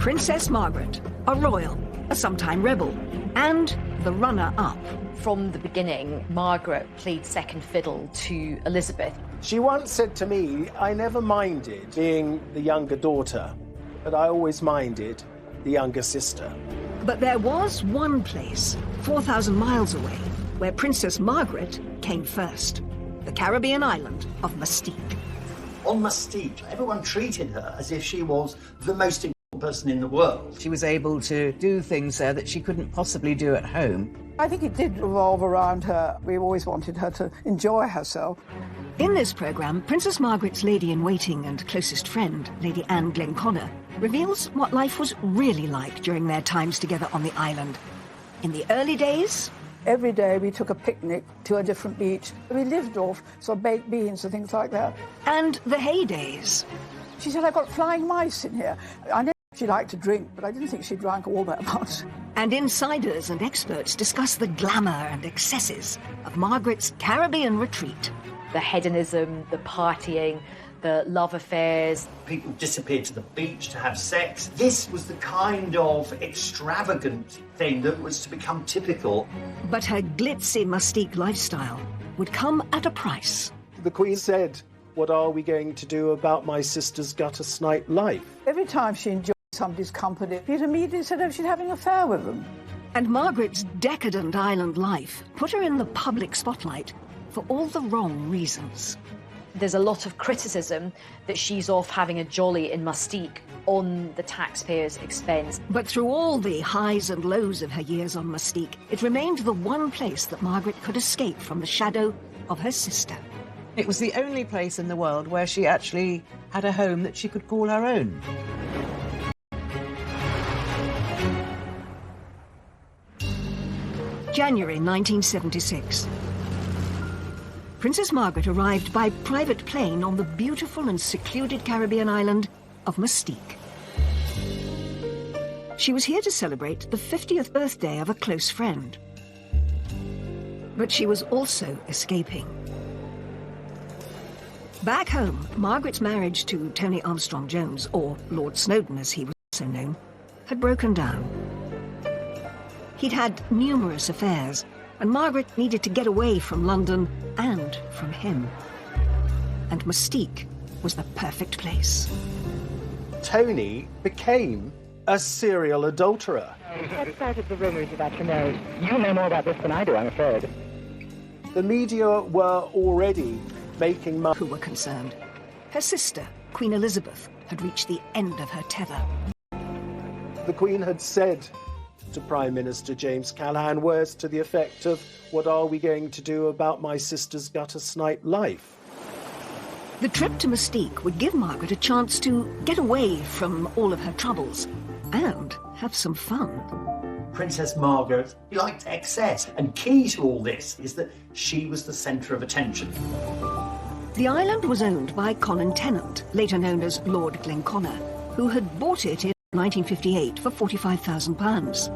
Princess Margaret, a royal, a sometime rebel, and the runner-up. From the beginning, Margaret played second fiddle to Elizabeth. She once said to me, I never minded being the younger daughter, but I always minded the younger sister. But there was one place, 4,000 miles away, where Princess Margaret came first. The Caribbean island of Mustique. On Mustique, everyone treated her as if she was the most important person in the world. She was able to do things there that she couldn't possibly do at home. I think it did revolve around her. We always wanted her to enjoy herself. In this programme, Princess Margaret's lady-in-waiting and closest friend, Lady Anne Glenconner, reveals what life was really like during their times together on the island. In the early days... Every day we took a picnic to a different beach. We lived off some baked beans and things like that. And the heydays. She said, I've got flying mice in here. I know she liked to drink, but I didn't think she drank all that much. And insiders and experts discuss the glamour and excesses of Margaret's Caribbean retreat. The hedonism, the partying, the love affairs. People disappeared to the beach to have sex. This was the kind of extravagant thing that was to become typical. But her glitzy Mustique lifestyle would come at a price. The Queen said, what are we going to do about my sister's gutter snipe life? Every time she enjoyed somebody's company, Peter immediately said, oh, she's having an affair with them. And Margaret's decadent island life put her in the public spotlight for all the wrong reasons. There's a lot of criticism that she's off having a jolly in Mustique on the taxpayers' expense. But through all the highs and lows of her years on Mustique, it remained the one place that Margaret could escape from the shadow of her sister. It was the only place in the world where she actually had a home that she could call her own. January 1976. Princess Margaret arrived by private plane on the beautiful and secluded Caribbean island of Mustique. She was here to celebrate the 50th birthday of a close friend. But she was also escaping. Back home, Margaret's marriage to Tony Armstrong-Jones, or Lord Snowdon as he was also known, had broken down. He'd had numerous affairs, and Margaret needed to get away from London and from him. And Mustique was the perfect place. Tony became a serial adulterer. What started the rumours about your marriage? You know more about this than I do, I'm afraid. The media were already making who were concerned. Her sister, Queen Elizabeth, had reached the end of her tether. The Queen had said to Prime Minister James Callaghan words to the effect of, what are we going to do about my sister's gutter snipe life? The trip to Mustique would give Margaret a chance to get away from all of her troubles and have some fun. Princess Margaret liked excess, and key to all this is that she was the centre of attention. The island was owned by Colin Tennant, later known as Lord Glenconner, who had bought it in 1958 for £45,000.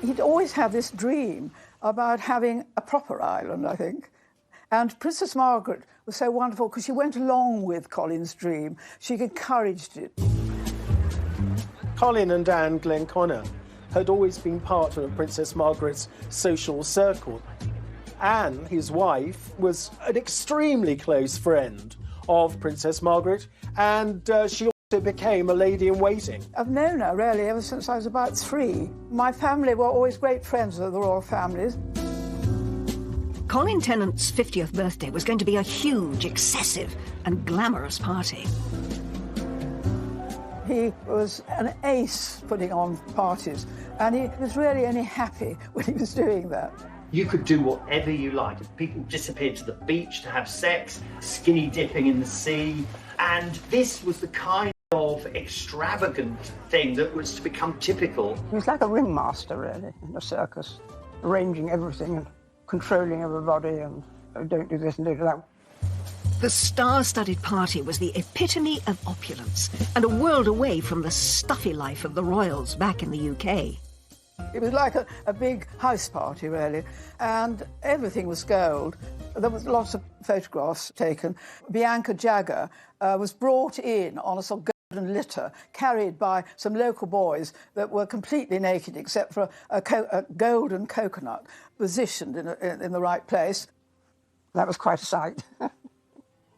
He'd always had this dream about having a proper island, I think. And Princess Margaret was so wonderful because she went along with Colin's dream. She encouraged it. Colin and Anne Glenconner had always been part of Princess Margaret's social circle. Anne, his wife, was an extremely close friend of Princess Margaret, and she also became a lady-in-waiting. I've known her, really, ever since I was about 3. My family were always great friends of the royal families. Colin Tennant's 50th birthday was going to be a huge, excessive and glamorous party. He was an ace putting on parties, and he was really only happy when he was doing that. You could do whatever you liked. People disappeared to the beach to have sex, skinny dipping in the sea, and this was the kind of extravagant thing that was to become typical. He was like a ringmaster, really, in a circus, arranging everything and controlling everybody, and don't do this and don't do that. The star-studded party was the epitome of opulence and a world away from the stuffy life of the royals back in the UK. It was like a big house party, really, and everything was gold. There was lots of photographs taken. Bianca Jagger was brought in on a sort of and litter carried by some local boys that were completely naked except for a golden coconut positioned in the right place. That was quite a sight.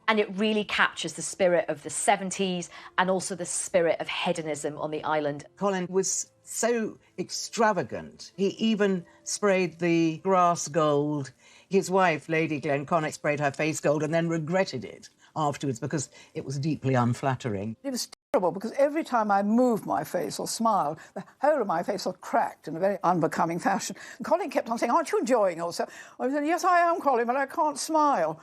And it really captures the spirit of the 70s and also the spirit of hedonism on the island. Colin was so extravagant. He even sprayed the grass gold. His wife, Lady Glenconnick, sprayed her face gold and then regretted it afterwards because it was deeply unflattering. It was terrible because every time I moved my face or smiled, the whole of my face was cracked in a very unbecoming fashion. And Colin kept on saying, "Aren't you enjoying yourself?" I said, "Yes, I am, Colin, but I can't smile."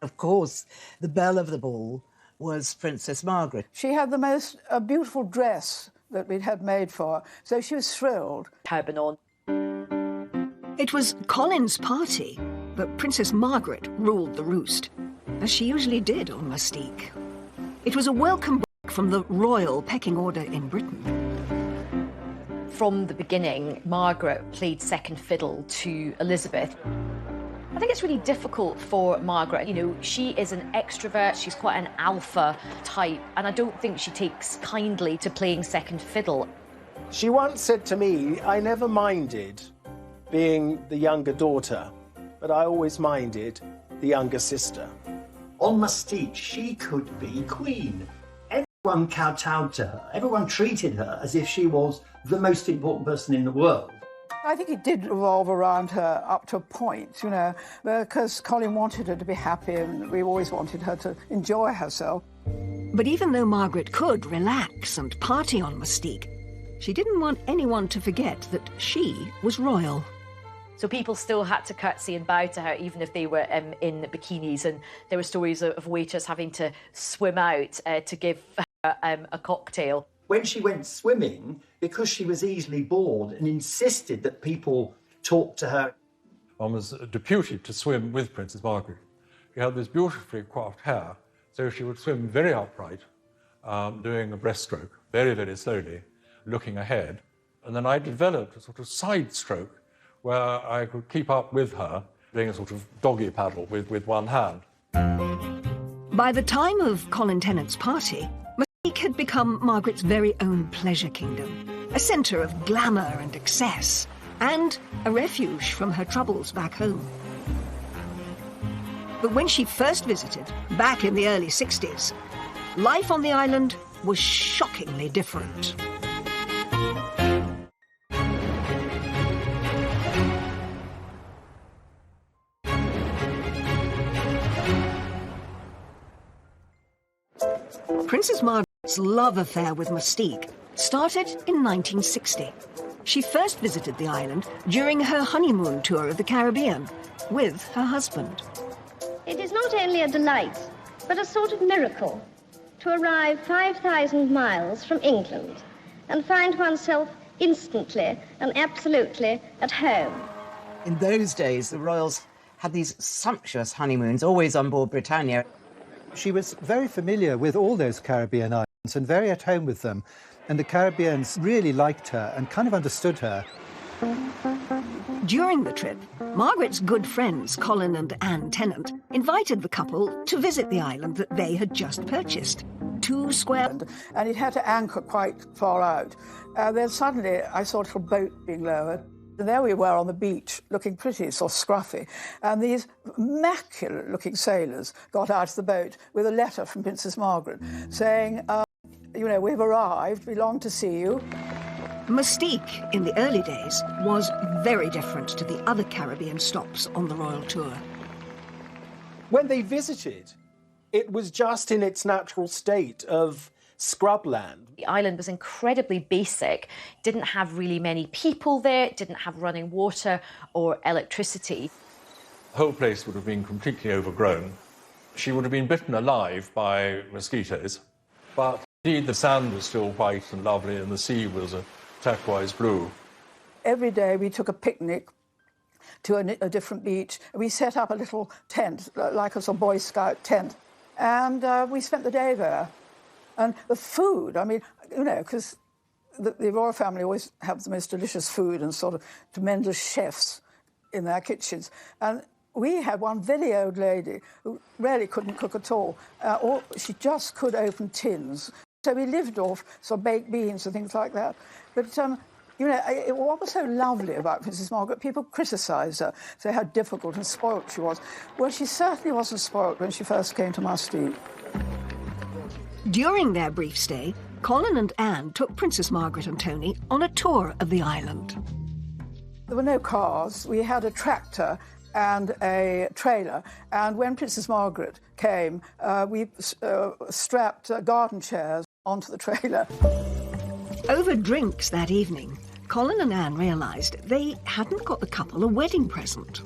Of course, the belle of the ball was Princess Margaret. She had the most beautiful dress that we'd had made for her, so she was thrilled. Turban on. It was Colin's party, but Princess Margaret ruled the roost, as she usually did on Mustique. It was a welcome break from the royal pecking order in Britain. From the beginning, Margaret played second fiddle to Elizabeth. I think it's really difficult for Margaret. You know, she is an extrovert, she's quite an alpha type, and I don't think she takes kindly to playing second fiddle. She once said to me, "I never minded being the younger daughter, but I always minded the younger sister." On Mustique, she could be queen. Everyone kowtowed to her. Everyone treated her as if she was the most important person in the world. I think it did revolve around her up to a point, you know, because Colin wanted her to be happy and we always wanted her to enjoy herself. But even though Margaret could relax and party on Mustique, she didn't want anyone to forget that she was royal. So people still had to curtsy and bow to her, even if they were in bikinis. And there were stories of waiters having to swim out to give her a cocktail. When she went swimming, because she was easily bored and insisted that people talk to her. One was deputed to swim with Princess Margaret. She had this beautifully coiffed hair, so she would swim very upright, doing a breaststroke, very, very slowly, looking ahead. And then I developed a sort of side stroke where I could keep up with her, doing a sort of doggy paddle with one hand. By the time of Colin Tennant's party, Mustique had become Margaret's very own pleasure kingdom, a centre of glamour and excess, and a refuge from her troubles back home. But when she first visited, back in the early 60s, life on the island was shockingly different. Princess Margaret's love affair with Mustique started in 1960. She first visited the island during her honeymoon tour of the Caribbean with her husband. It is not only a delight, but a sort of miracle to arrive 5,000 miles from England and find oneself instantly and absolutely at home. In those days, the royals had these sumptuous honeymoons, always on board Britannia. She was very familiar with all those Caribbean islands and very at home with them. And the Caribbeans really liked her and kind of understood her. During the trip, Margaret's good friends, Colin and Anne Tennant, invited the couple to visit the island that they had just purchased. 2 square... And it had to anchor quite far out. Then suddenly I saw a little boat being lowered. And there we were on the beach, looking pretty sort of scruffy. And these immaculate-looking sailors got out of the boat with a letter from Princess Margaret saying, you know, we've arrived, we long to see you. Mustique, in the early days, was very different to the other Caribbean stops on the royal tour. When they visited, it was just in its natural state of scrubland. The island was incredibly basic, didn't have really many people there, didn't have running water or electricity. The whole place would have been completely overgrown. She would have been bitten alive by mosquitoes, but indeed the sand was still white and lovely and the sea was a turquoise blue. Every day we took a picnic to a different beach. We set up a little tent, like a sort of Boy Scout tent, and we spent the day there. And the food, I mean, you know, because the royal family always have the most delicious food and sort of tremendous chefs in their kitchens. And we had one very old lady who really couldn't cook at all. Or she just could open tins. So we lived off sort of baked beans and things like that. But, you know, what was so lovely about Princess Margaret, people criticised her, say how difficult and spoilt she was. Well, she certainly wasn't spoilt when she first came to Mustique. During their brief stay, Colin and Anne took Princess Margaret and Tony on a tour of the island. There were no cars. We had a tractor and a trailer. And when Princess Margaret came, we strapped garden chairs onto the trailer. Over drinks that evening, Colin and Anne realised they hadn't got the couple a wedding present.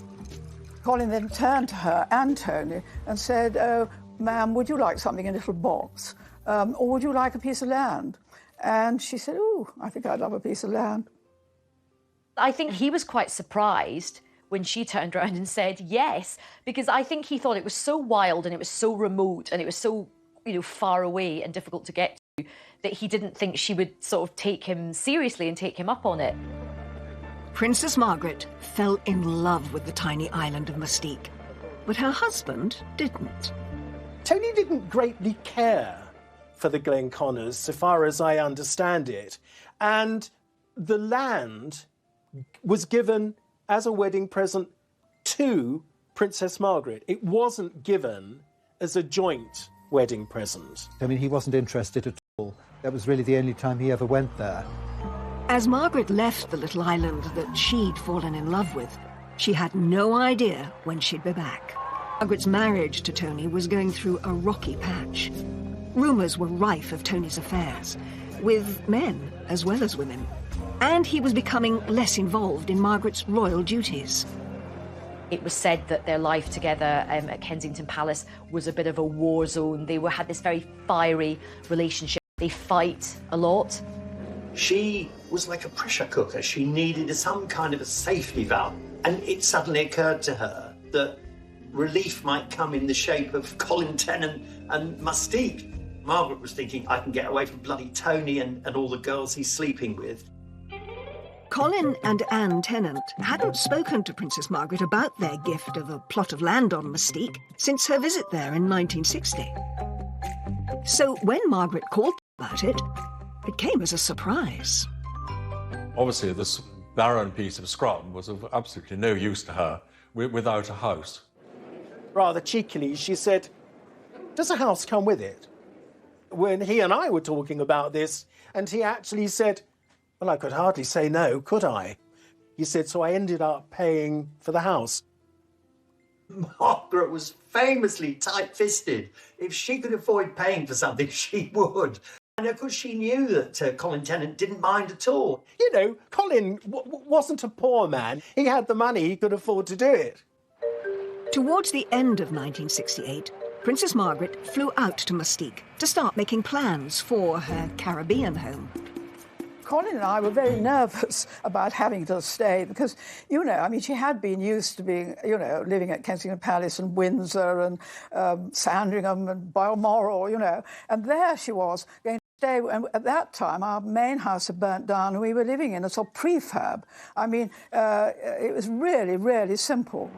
Colin then turned to her and Tony and said, "Oh, ma'am, would you like something in a little box? Or would you like a piece of land?" And she said, "Oh, I think I'd love a piece of land." I think he was quite surprised when she turned around and said yes, because I think he thought it was so wild and it was so remote and it was so, you know, far away and difficult to get to that he didn't think she would sort of take him seriously and take him up on it. Princess Margaret fell in love with the tiny island of Mustique, but her husband didn't. Tony didn't greatly care for the Glenconners, so far as I understand it, and the land was given as a wedding present to Princess Margaret. It wasn't given as a joint wedding present. I mean, he wasn't interested at all. That was really the only time he ever went there. As Margaret left the little island that she'd fallen in love with, she had no idea when she'd be back. Margaret's marriage to Tony was going through a rocky patch. Rumours were rife of Tony's affairs, with men as well as women. And he was becoming less involved in Margaret's royal duties. It was said that their life together at Kensington Palace was a bit of a war zone. They had this very fiery relationship. They fight a lot. She was like a pressure cooker. She needed some kind of a safety valve. And it suddenly occurred to her that relief might come in the shape of Colin Tennant and Mustique. Margaret was thinking, I can get away from bloody Tony and all the girls he's sleeping with. Colin and Anne Tennant hadn't spoken to Princess Margaret about their gift of a plot of land on Mustique since her visit there in 1960. So when Margaret called about it, it came as a surprise. Obviously, this barren piece of scrum was of absolutely no use to her without a house. Rather cheekily, she said, "Does a house come with it?" When he and I were talking about this, and he actually said, "Well, I could hardly say no, could I?" He said, so I ended up paying for the house. Margaret was famously tight-fisted. If she could avoid paying for something, she would. And of course, she knew that Colin Tennant didn't mind at all. You know, Colin wasn't a poor man. He had the money, he could afford to do it. Towards the end of 1968, Princess Margaret flew out to Mustique to start making plans for her Caribbean home. Colin and I were very nervous about having to stay because, you know, I mean, she had been used to being, you know, living at Kensington Palace and Windsor and Sandringham and Balmoral, you know, and there she was going to stay. And at that time, our main house had burnt down and we were living in a sort of prefab. I mean, it was really, really simple.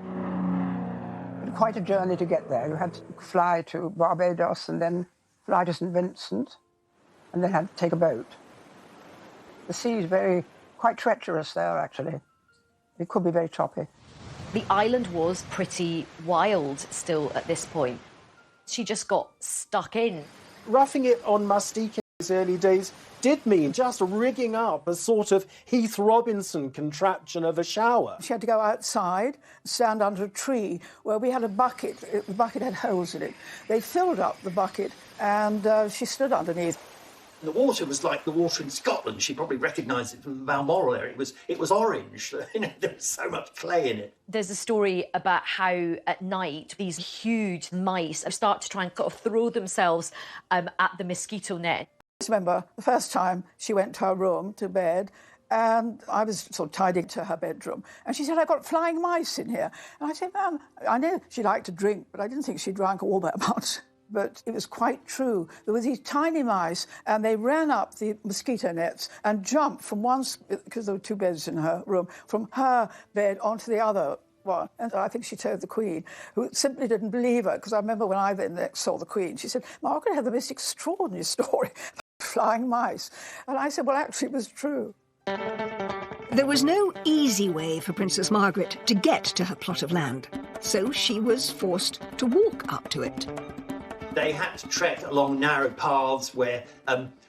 Quite a journey to get there. You had to fly to Barbados and then fly to St. Vincent and then had to take a boat. The sea is quite treacherous there, actually. It could be very choppy. The island was pretty wild still at this point. She just got stuck in. Roughing it on Mustique in those early days did mean just rigging up a sort of Heath Robinson contraption of a shower. She had to go outside, stand under a tree where we had a bucket. The bucket had holes in it. They filled up the bucket and she stood underneath. The water was like the water in Scotland. She probably recognised it from the Balmoral area. It was orange. You know, there was so much clay in it. There's a story about how at night these huge mice start to try and sort of throw themselves at the mosquito net. I remember the first time she went to her room to bed and I was sort of tidying to her bedroom and she said, "I've got flying mice in here." And I said, "Ma'am, I know she liked to drink, but I didn't think she drank all that much." But it was quite true. There were these tiny mice, and they ran up the mosquito nets and jumped from one, because there were two beds in her room, from her bed onto the other one. And I think she told the Queen, who simply didn't believe her, because I remember when I then next saw the Queen, she said, "Margaret had the most extraordinary story flying mice. And I said, well, actually, it was true. There was no easy way for Princess Margaret to get to her plot of land, so she was forced to walk up to it. They had to trek along narrow paths where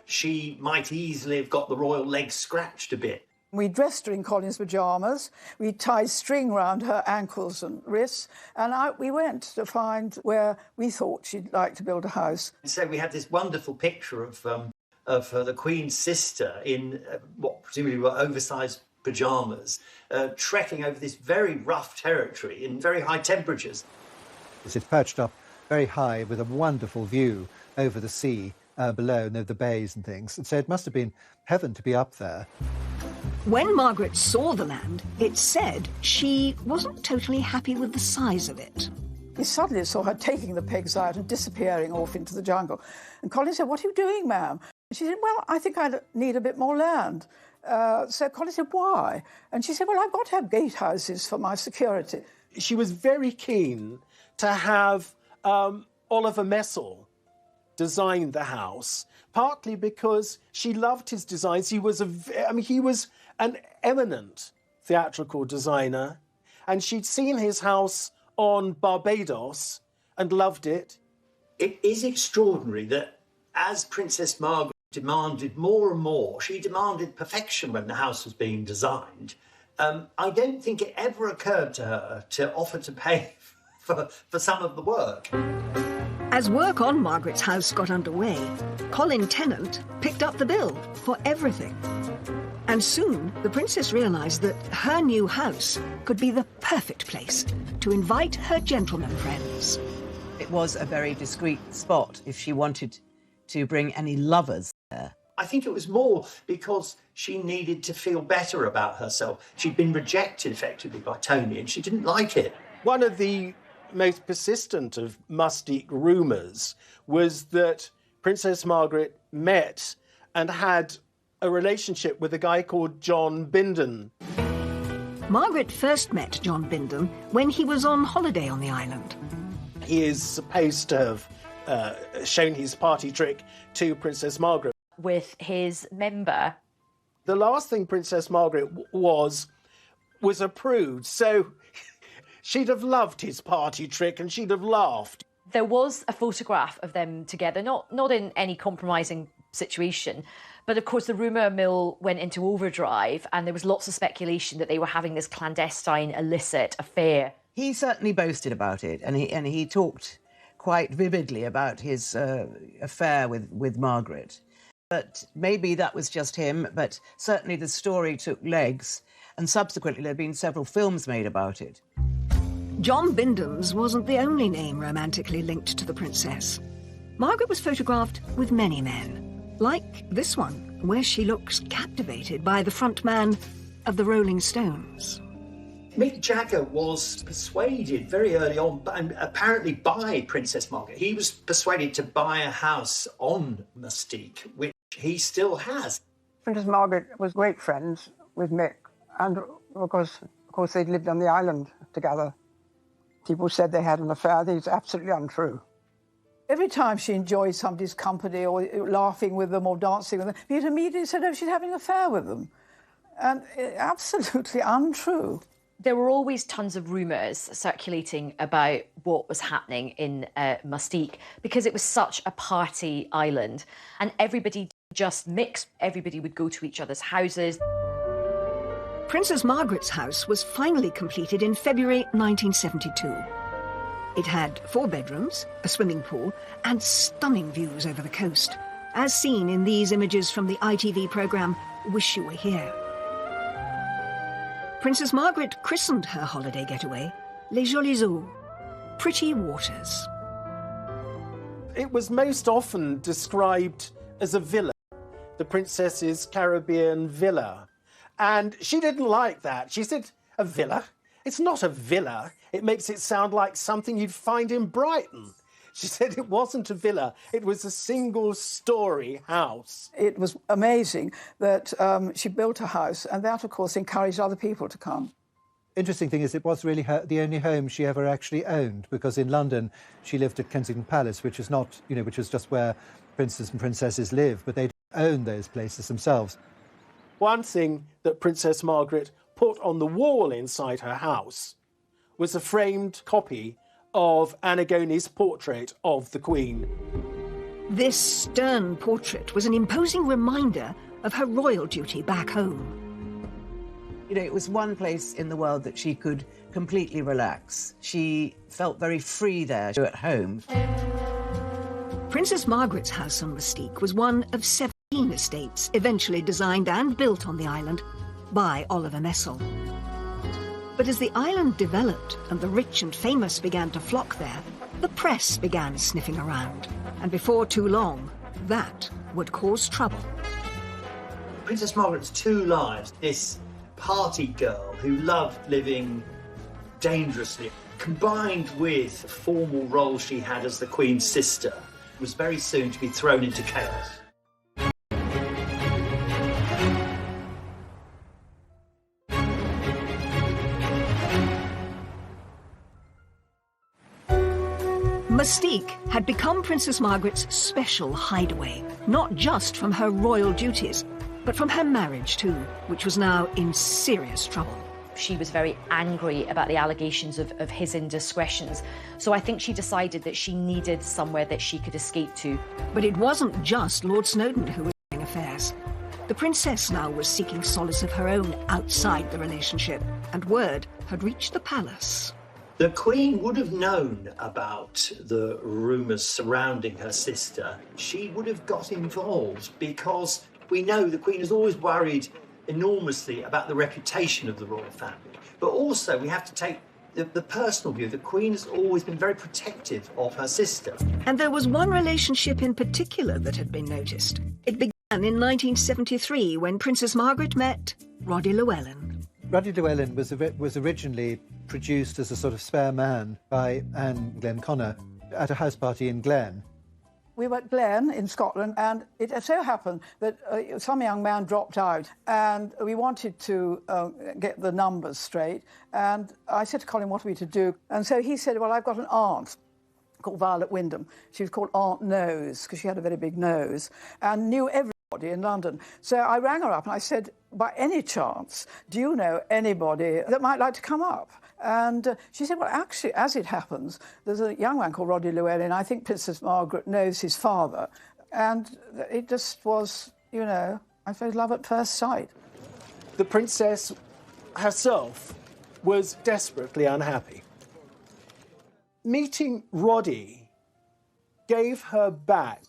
she might easily have got the royal legs scratched a bit. We dressed her in Colin's pyjamas, we tied string round her ankles and wrists, and out we went to find where we thought she'd like to build a house. So we had this wonderful picture of the Queen's sister in what presumably were oversized pyjamas, trekking over this very rough territory in very high temperatures. It's perched up very high with a wonderful view over the sea below and over the bays and things. And so it must have been heaven to be up there. When Margaret saw the land, it said she wasn't totally happy with the size of it. We suddenly saw her taking the pigs out and disappearing off into the jungle. And Colin said, what are you doing, ma'am? And she said, well, I think I need a bit more land. So Colin said, why? And she said, well, I've got to have gatehouses for my security. She was very keen to have Oliver Messel design the house, partly because she loved his designs. He was an eminent theatrical designer, and she'd seen his house on Barbados and loved it. It is extraordinary that as Princess Margaret demanded more and more, she demanded perfection when the house was being designed. I don't think it ever occurred to her to offer to pay for some of the work. As work on Margaret's house got underway, Colin Tennant picked up the bill for everything. And soon, the princess realised that her new house could be the perfect place to invite her gentleman friends. It was a very discreet spot if she wanted to bring any lovers there. I think it was more because she needed to feel better about herself. She'd been rejected effectively by Tony and she didn't like it. One of the most persistent of Mustique rumours was that Princess Margaret met and had a relationship with a guy called John Bindon. Margaret first met John Bindon when he was on holiday on the island. He is supposed to have shown his party trick to Princess Margaret. With his member. The last thing Princess Margaret was a prude, so she'd have loved his party trick and she'd have laughed. There was a photograph of them together, not in any compromising situation, but of course the rumour mill went into overdrive and there was lots of speculation that they were having this clandestine, illicit affair. He certainly boasted about it, and he talked quite vividly about his affair with Margaret. But maybe that was just him, but certainly the story took legs, and subsequently there have been several films made about it. John Bindon's wasn't the only name romantically linked to the princess. Margaret was photographed with many men, like this one, where she looks captivated by the front man of the Rolling Stones. Mick Jagger was persuaded very early on, and apparently by Princess Margaret. He was persuaded to buy a house on Mustique, which he still has. Princess Margaret was great friends with Mick, and of course they'd lived on the island together. People said they had an affair. I think it's absolutely untrue. Every time she enjoyed somebody's company or laughing with them or dancing with them, you'd immediately said, oh, she's having an affair with them. And absolutely untrue. There were always tons of rumours circulating about what was happening in Mustique because it was such a party island and everybody just mixed. Everybody would go to each other's houses. Princess Margaret's house was finally completed in February 1972. It had 4 bedrooms, a swimming pool, and stunning views over the coast, as seen in these images from the ITV programme Wish You Were Here. Princess Margaret christened her holiday getaway Les Jolies Eaux, pretty waters. It was most often described as a villa, the princess's Caribbean villa. And she didn't like that. She said, a villa? It's not a villa. It makes it sound like something you'd find in Brighton. She said it wasn't a villa. It was a single-storey house. It was amazing that she built a house, and that, of course, encouraged other people to come. Interesting thing is it was really the only home she ever actually owned, because in London she lived at Kensington Palace, which is not, which is just where princes and princesses live, but they own those places themselves. One thing that Princess Margaret put on the wall inside her house was a framed copy of Annigone's portrait of the Queen. This stern portrait was an imposing reminder of her royal duty back home. You know, it was one place in the world that she could completely relax. She felt very free there at home. Princess Margaret's house on Mustique was one of 17 estates eventually designed and built on the island by Oliver Messel. But as the island developed and the rich and famous began to flock there, the press began sniffing around. And before too long, that would cause trouble. Princess Margaret's two lives, this party girl who loved living dangerously, combined with the formal role she had as the Queen's sister, was very soon to be thrown into chaos. Mustique had become Princess Margaret's special hideaway, not just from her royal duties, but from her marriage too, which was now in serious trouble. She was very angry about the allegations of his indiscretions, so I think she decided that she needed somewhere that she could escape to. But it wasn't just Lord Snowdon who was having affairs. The princess now was seeking solace of her own outside the relationship, and word had reached the palace. The Queen would have known about the rumours surrounding her sister. She would have got involved because we know the Queen has always worried enormously about the reputation of the royal family. But also we have to take the personal view. The Queen has always been very protective of her sister. And there was one relationship in particular that had been noticed. It began in 1973 when Princess Margaret met Roddy Llewellyn. Roddy Llewellyn was originally produced as a sort of spare man by Anne Glenconner at a house party in Glen. We were at Glen in Scotland, and it so happened that some young man dropped out, and we wanted to get the numbers straight. And I said to Colin, what are we to do? And so he said, well, I've got an aunt called Violet Wyndham. She was called Aunt Nose, because she had a very big nose, and knew everybody in London. So I rang her up and I said, by any chance, do you know anybody that might like to come up? And she said, well, actually, as it happens, there's a young man called Roddy Llewellyn. I think Princess Margaret knows his father. And it just was, you know, I suppose love at first sight. The princess herself was desperately unhappy. Meeting Roddy gave her back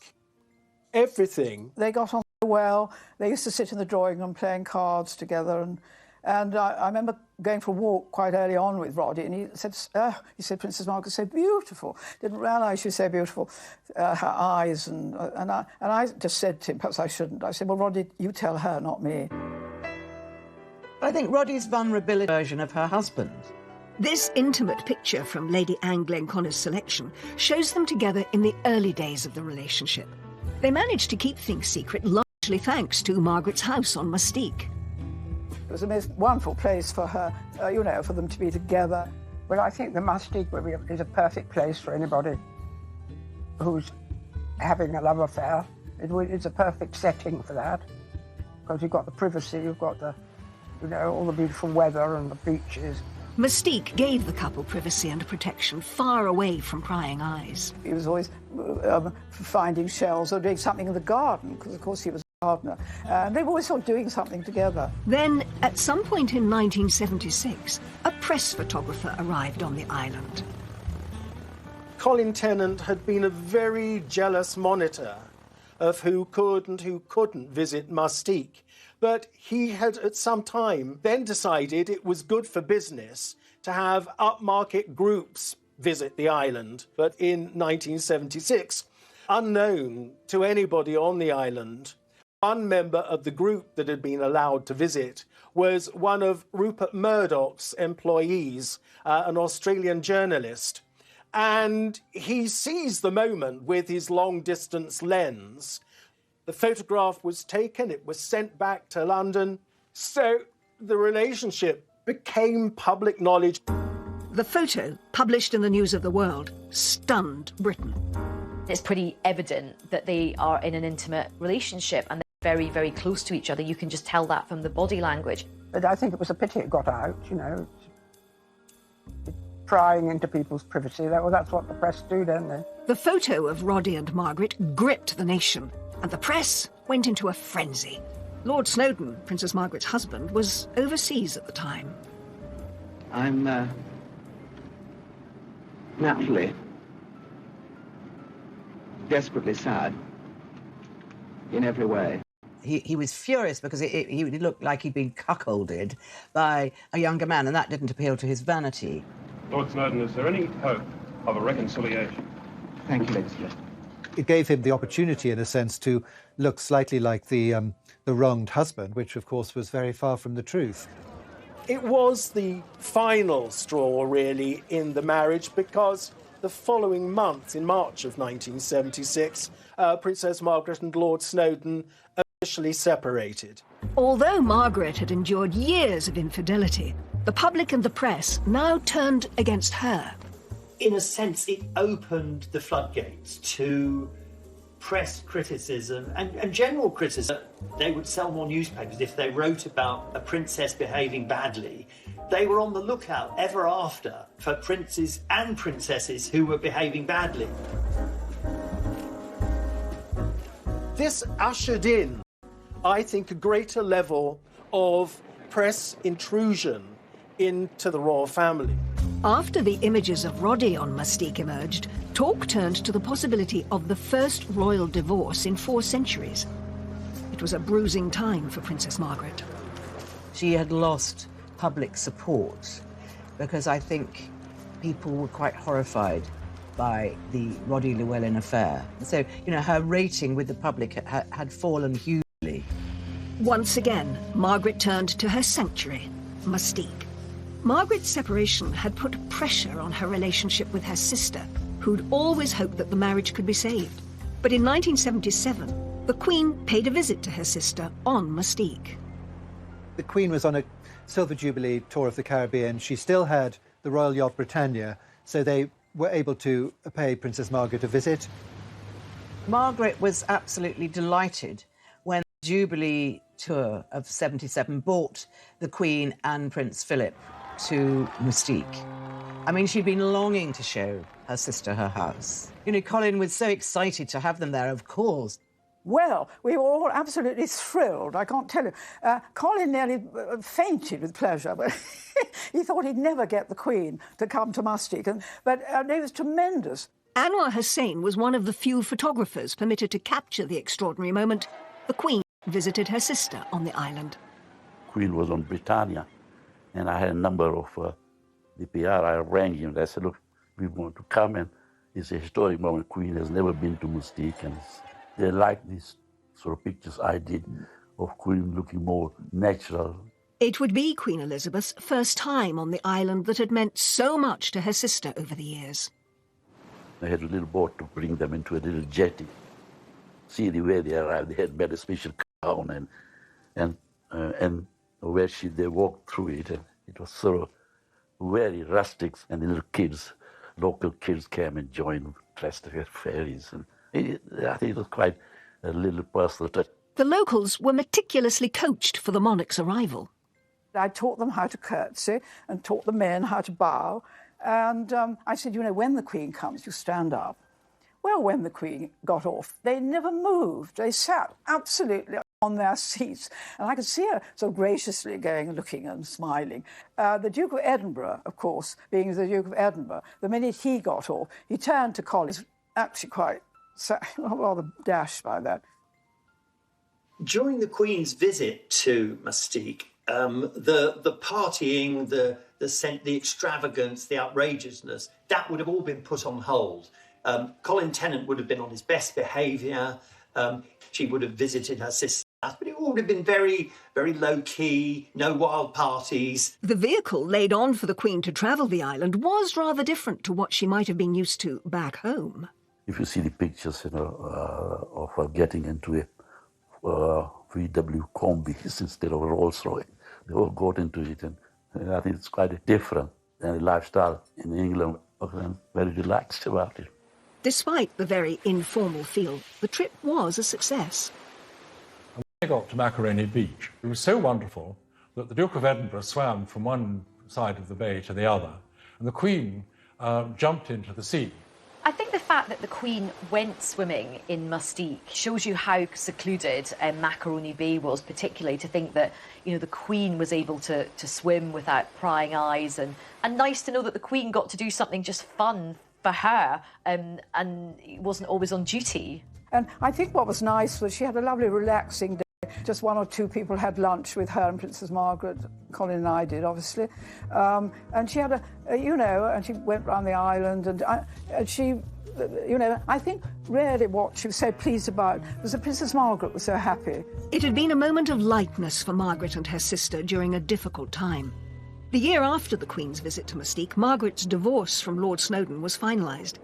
everything. They got on well. They used to sit in the drawing room playing cards together. And I remember going for a walk quite early on with Roddy, and he said, Princess Margaret's so beautiful. Didn't realise she was so beautiful, her eyes. And I just said to him, perhaps I shouldn't. I said, well, Roddy, you tell her, not me. I think Roddy's vulnerability version of her husband. This intimate picture from Lady Anne Glenconner's selection shows them together in the early days of the relationship. They managed to keep things secret largely thanks to Margaret's house on Mustique. It was a most wonderful place for her, you know, for them to be together. Well, I think the Mustique is a perfect place for anybody who's having a love affair. It's a perfect setting for that, because you've got the privacy, you've got the, you know, all the beautiful weather and the beaches. Mustique gave the couple privacy and protection far away from prying eyes. He was always finding shells or doing something in the garden, because, of course, he was a gardener. And they were always sort of doing something together. Then, at some point in 1976, a press photographer arrived on the island. Colin Tennant had been a very jealous monitor of who could and who couldn't visit Mustique. But he had at some time then decided it was good for business to have upmarket groups visit the island. But in 1976, unknown to anybody on the island, one member of the group that had been allowed to visit was one of Rupert Murdoch's employees, an Australian journalist. And he seized the moment with his long-distance lens. The photograph was taken, it was sent back to London, so the relationship became public knowledge. The photo, published in the News of the World, stunned Britain. It's pretty evident that they are in an intimate relationship, and very, very close to each other. You can just tell that from the body language. But I think it was a pity it got out, you know. Prying into people's privacy. That's what the press do, don't they? The photo of Roddy and Margaret gripped the nation, and the press went into a frenzy. Lord Snowdon, Princess Margaret's husband, was overseas at the time. I'm naturally desperately sad in every way. He was furious because he looked like he'd been cuckolded by a younger man, and that didn't appeal to his vanity. Lord Snowdon, is there any hope of a reconciliation? Thank you, Lady Smith. It gave him the opportunity, in a sense, to look slightly like the wronged husband, which, of course, was very far from the truth. It was the final straw, really, in the marriage, because the following month, in March of 1976, Princess Margaret and Lord Snowdon officially separated. Although Margaret had endured years of infidelity, the public and the press now turned against her. In a sense, it opened the floodgates to press criticism and general criticism. They would sell more newspapers if they wrote about a princess behaving badly. They were on the lookout ever after for princes and princesses who were behaving badly. This ushered in, I think, a greater level of press intrusion into the royal family. After the images of Roddy on Mustique emerged, talk turned to the possibility of the first royal divorce in 4 centuries. It was a bruising time for Princess Margaret. She had lost public support because I think people were quite horrified by the Roddy Llewellyn affair. So, you know, her rating with the public had fallen hugely. Once again, Margaret turned to her sanctuary, Mustique. Margaret's separation had put pressure on her relationship with her sister, who'd always hoped that the marriage could be saved. But in 1977, the Queen paid a visit to her sister on Mustique. The Queen was on a Silver Jubilee tour of the Caribbean. She still had the Royal Yacht Britannia, so they were able to pay Princess Margaret a visit. Margaret was absolutely delighted when the Jubilee tour of 77 brought the Queen and Prince Philip to Mustique. I mean, she'd been longing to show her sister her house. You know, Colin was so excited to have them there, of course. Well, we were all absolutely thrilled, I can't tell you. Colin nearly fainted with pleasure, but he thought he'd never get the Queen to come to Mustique, but it was tremendous. Anwar Hussain was one of the few photographers permitted to capture the extraordinary moment. The Queen visited her sister on the island. Queen was on Britannia, and I had a number of the PR. I arranged him. I said, look, we want to come, and it's a historic moment. Queen has never been to Mustique, and they like these sort of pictures I did of Queen looking more natural. It would be Queen Elizabeth's first time on the island that had meant so much to her sister over the years. I had a little boat to bring them into a little jetty. See the way they arrived. They had made a special crown, and where they walked through it, and it was sort of very rustic. And the little kids, local kids, came and joined, dressed as fairies. And I think it was quite a little personal touch. The locals were meticulously coached for the monarch's arrival. I taught them how to curtsy and taught the men how to bow. And I said, you know, when the Queen comes, you stand up. Well, when the Queen got off, they never moved. They sat absolutely on their seats. And I could see her so graciously going and looking and smiling. The Duke of Edinburgh, of course, being the Duke of Edinburgh, the minute he got off, he turned to Colin, actually quite rather dashed by that. During the Queen's visit to Mustique, the partying, the extravagance, the outrageousnly, that would have all been put on hold. Colin Tennant would have been on his best behaviour. She would have visited her sister, but it would have been very, very low-key, no wild parties. The vehicle laid on for the Queen to travel the island was rather different to what she might have been used to back home. If you see the pictures, of her getting into a VW Combi instead of a Rolls Royce, they all got into it, and I think it's quite different than the lifestyle in England. I'm very relaxed about it. Despite the very informal feel, the trip was a success. they got to Macaroni Beach, it was so wonderful that the Duke of Edinburgh swam from one side of the bay to the other, and the Queen jumped into the sea. I think the fact that the Queen went swimming in Mustique shows you how secluded Macaroni Bay was, particularly to think that, you know, the Queen was able to swim without prying eyes, and nice to know that the Queen got to do something just fun for her and wasn't always on duty. And I think what was nice was she had a lovely relaxing day. Just one or two people had lunch with her and Princess Margaret. Colin and I did, obviously. And she had and she went round the island, and she, you know, I think really what she was so pleased about was that Princess Margaret was so happy. It had been a moment of lightness for Margaret and her sister during a difficult time. The year after the Queen's visit to Mustique, Margaret's divorce from Lord Snowdon was finalised.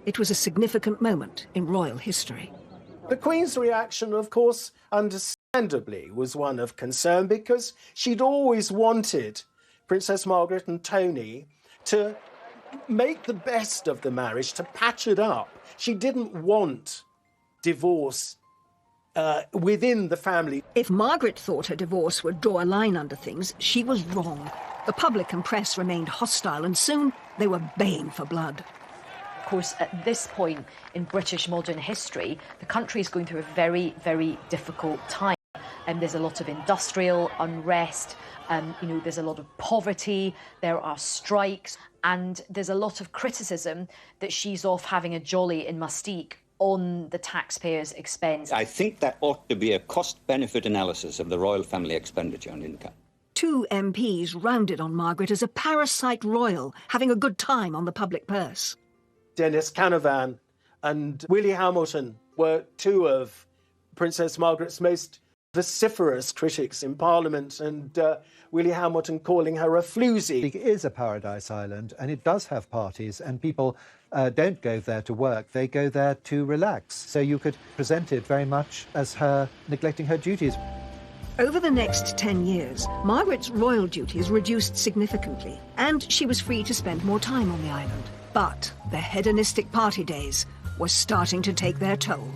It was a significant moment in royal history. The Queen's reaction, of course, understandably, was one of concern, because she'd always wanted Princess Margaret and Tony to make the best of the marriage, to patch it up. She didn't want divorce within the family. If Margaret thought her divorce would draw a line under things, she was wrong. The public and press remained hostile, and soon they were baying for blood. Of course, at this point in British modern history, the country is going through a very, very difficult time. There's a lot of industrial unrest, there's a lot of poverty, there are strikes, and there's a lot of criticism that she's off having a jolly in Mustique on the taxpayers' expense. I think that ought to be a cost-benefit analysis of the royal family expenditure on income. 2 MPs rounded on Margaret as a parasite royal, having a good time on the public purse. Dennis Canavan and Willie Hamilton were 2 of Princess Margaret's most vociferous critics in Parliament, and Willie Hamilton calling her a floozy. It is a paradise island, and it does have parties, and people don't go there to work, they go there to relax. So you could present it very much as her neglecting her duties. Over the next 10 years, Margaret's royal duties reduced significantly, and she was free to spend more time on the island. But the hedonistic party days were starting to take their toll.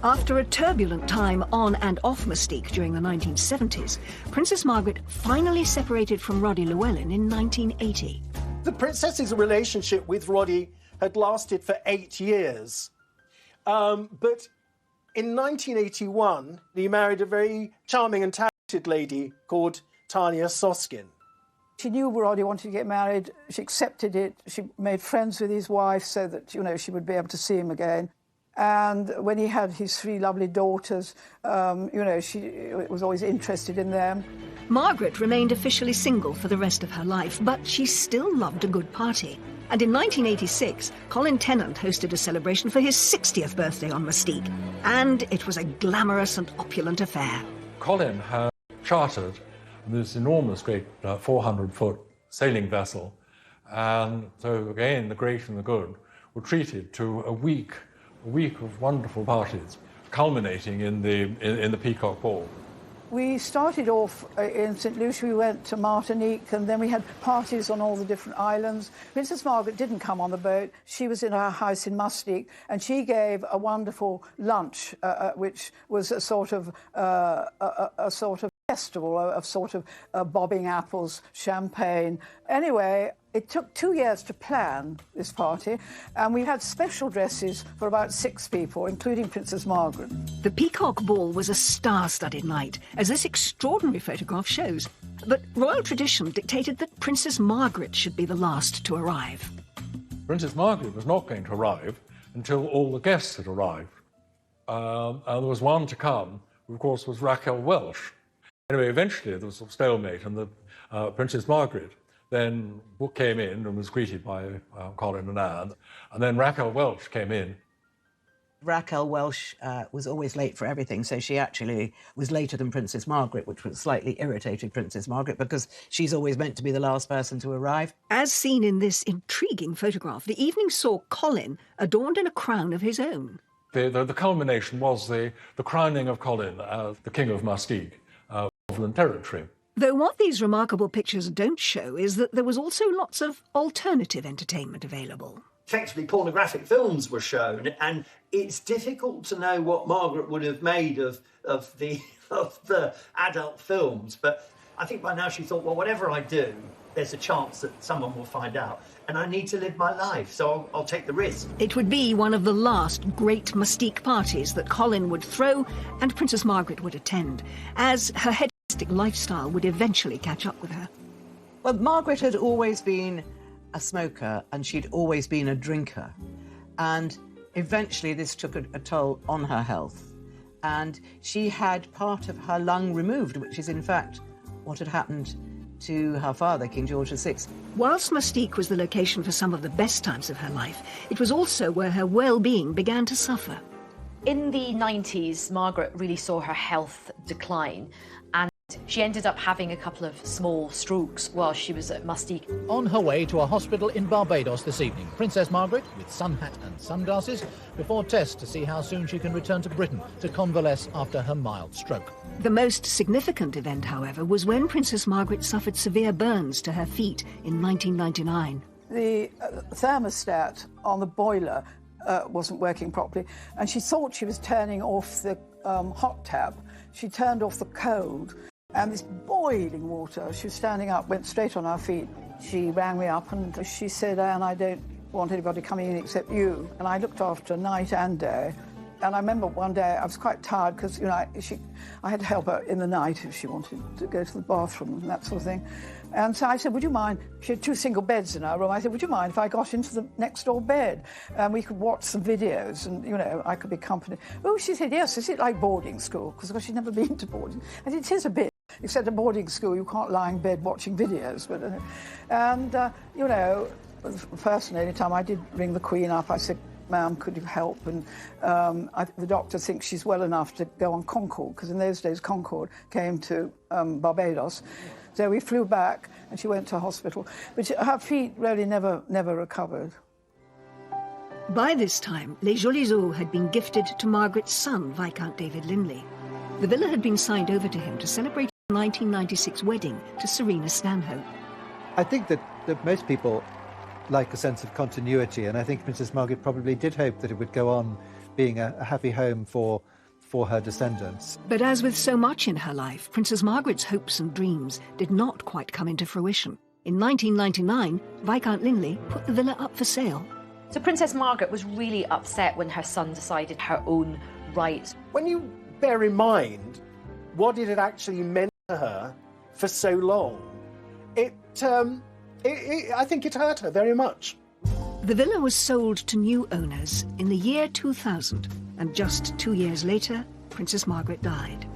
After a turbulent time on and off Mustique during the 1970s, Princess Margaret finally separated from Roddy Llewellyn in 1980. The princess's relationship with Roddy had lasted for 8 years. But in 1981, he married a very charming and talented lady called Tanya Soskin. She knew Roddy wanted to get married. She accepted it. She made friends with his wife so that, you know, she would be able to see him again. And when he had his 3 lovely daughters, she was always interested in them. Margaret remained officially single for the rest of her life, but she still loved a good party. And in 1986, Colin Tennant hosted a celebration for his 60th birthday on Mustique. And it was a glamorous and opulent affair. Colin had chartered this enormous, great 400-foot sailing vessel. And so, again, the great and the good were treated to a week of wonderful parties, culminating in the Peacock Ball. We started off in St. Lucia, we went to Martinique, and then we had parties on all the different islands. Princess Margaret didn't come on the boat. She was in her house in Mustique, and she gave a wonderful lunch, which was a sort of festival of bobbing apples, champagne. Anyway, it took 2 years to plan this party, and we had special dresses for about 6 people, including Princess Margaret. The Peacock Ball was a star-studded night, as this extraordinary photograph shows. But royal tradition dictated that Princess Margaret should be the last to arrive. Princess Margaret was not going to arrive until all the guests had arrived. And there was one to come, who of course was Raquel Welch. Anyway, eventually there was a stalemate, and Princess Margaret then came in and was greeted by Colin and Anne, and then Raquel Welch came in. Raquel Welch was always late for everything, so she actually was later than Princess Margaret, which was slightly irritated Princess Margaret because she's always meant to be the last person to arrive. As seen in this intriguing photograph, the evening saw Colin adorned in a crown of his own. The culmination was the crowning of Colin as the King of Mustique. Scotland territory. Though what these remarkable pictures don't show is that there was also lots of alternative entertainment available. Effectively, pornographic films were shown, and it's difficult to know what Margaret would have made of the adult films. But I think by now she thought, well, whatever I do, there's a chance that someone will find out, and I need to live my life, so I'll take the risk. It would be one of the last great Mustique parties that Colin would throw and Princess Margaret would attend, as her hedonistic lifestyle would eventually catch up with her. Well, Margaret had always been a smoker and she'd always been a drinker. And eventually this took a toll on her health. And she had part of her lung removed, which is in fact what had happened to her father, King George VI. Whilst Mustique was the location for some of the best times of her life, it was also where her well-being began to suffer. In the 90s, Margaret really saw her health decline, and she ended up having a couple of small strokes while she was at Mustique. On her way to a hospital in Barbados this evening, Princess Margaret, with sun hat and sunglasses, before tests to see how soon she can return to Britain to convalesce after her mild stroke. The most significant event, however, was when Princess Margaret suffered severe burns to her feet in 1999. The thermostat on the boiler wasn't working properly, and she thought she was turning off the hot tap. She turned off the cold, and this boiling water, she was standing up, went straight on her feet. She rang me up and she said, Anne, I don't want anybody coming in except you. And I looked after her night and day. And I remember one day I was quite tired because, you know, I had to help her in the night if she wanted to go to the bathroom and that sort of thing. And so I said, would you mind, she had 2 single beds in her room, I said, would you mind if I got into the next door bed and we could watch some videos and, you know, I could be company. Oh, she said, yes, is it like boarding school? Because she'd never been to boarding. And it is a bit, except at boarding school you can't lie in bed watching videos. But, you know, personally, any time I did ring the Queen up, I said, ma'am, could you help? And the doctor thinks she's well enough to go on Concorde, because in those days Concorde came to Barbados. So we flew back and she went to hospital. But her feet really never recovered. By this time, Les Jolis Eaux had been gifted to Margaret's son, Viscount David Linley. The villa had been signed over to him to celebrate the 1996 wedding to Serena Stanhope. I think that most people like a sense of continuity, and I think Princess Margaret probably did hope that it would go on being a happy home for her descendants. But as with so much in her life, Princess Margaret's hopes and dreams did not quite come into fruition. In 1999, Viscount Linley put the villa up for sale. So Princess Margaret was really upset when her son decided her own rights. When you bear in mind what it had actually meant to her for so long, I think it hurt her very much. The villa was sold to new owners in the year 2000, and just 2 years later, Princess Margaret died.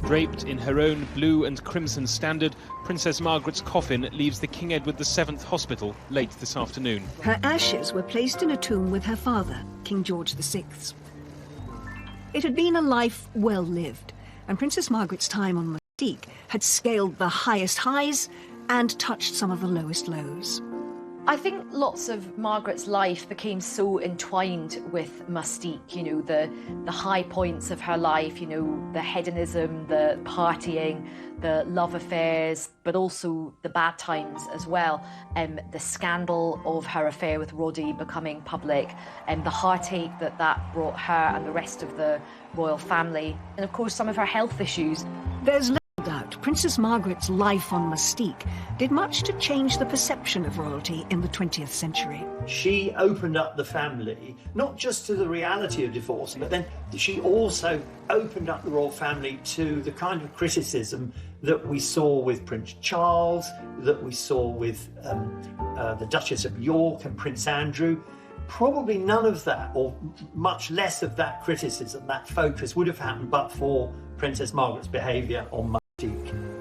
Draped in her own blue and crimson standard, Princess Margaret's coffin leaves the King Edward VII Hospital late this afternoon. Her ashes were placed in a tomb with her father, King George VI. It had been a life well lived, and Princess Margaret's time on Mustique had scaled the highest highs and touched some of the lowest lows. I think lots of Margaret's life became so entwined with Mustique, you know, the high points of her life, you know, the hedonism, the partying, the love affairs, but also the bad times as well. The scandal of her affair with Roddy becoming public, and the heartache that brought her and the rest of the royal family, and of course some of her health issues. There's little doubt Princess Margaret's life on Mustique did much to change the perception of royalty in the 20th century. She opened up the family, not just to the reality of divorce, but then she also opened up the royal family to the kind of criticism that we saw with Prince Charles, that we saw with the Duchess of York and Prince Andrew. Probably none of that, or much less of that criticism, that focus, would have happened but for Princess Margaret's behaviour on Mustique.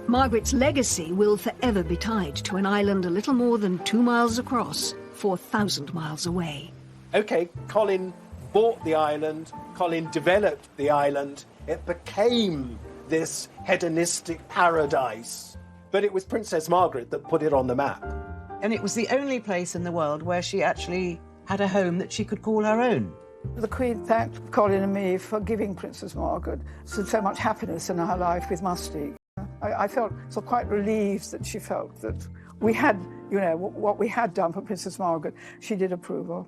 Margaret's legacy will forever be tied to an island a little more than 2 miles across, 4,000 miles away. OK, Colin bought the island, Colin developed the island, it became this hedonistic paradise. But it was Princess Margaret that put it on the map. And it was the only place in the world where she actually had a home that she could call her own. The Queen thanked Colin and me for giving Princess Margaret so much happiness in her life with Mustique. I felt so quite relieved that she felt that we had, you know, what we had done for Princess Margaret, she did approve of.